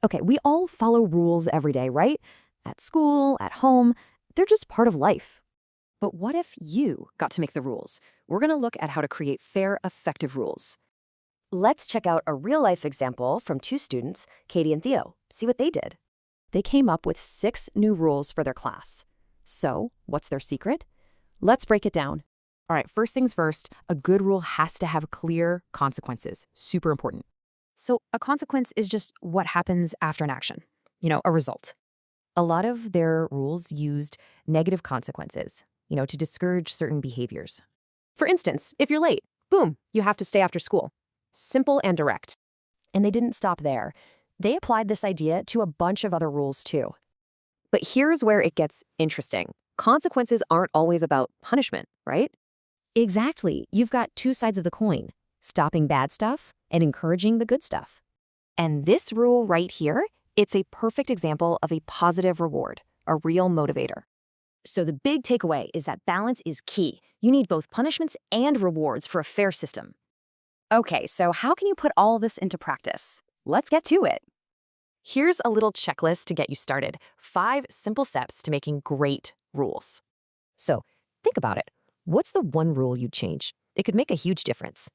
Okay, we all follow rules every day, right? At school, at home, they're just part of life. But what if you got to make the rules? We're going to look at how to create fair, effective rules. Let's check out a real-life example from two students, Katie and Theo. See what they did. They came up with 6 new rules for their class. So, what's their secret? Let's break it down. All right, first things first, a good rule has to have clear consequences. Super important. So a consequence is just what happens after an action, a result. A lot of their rules used negative consequences, to discourage certain behaviors. For instance, if you're late, boom, you have to stay after school. Simple and direct. And they didn't stop there. They applied this idea to a bunch of other rules too. But here's where it gets interesting. Consequences aren't always about punishment, right? Exactly. You've got two sides of the coin, stopping bad stuff and encouraging the good stuff. And this rule right here, it's a perfect example of a positive reward, a real motivator. So the big takeaway is that balance is key. You need both punishments and rewards for a fair system. Okay, so how can you put all this into practice? Let's get to it. Here's a little checklist to get you started. 5 simple steps to making great rules. So think about it. What's the one rule you'd change? It could make a huge difference.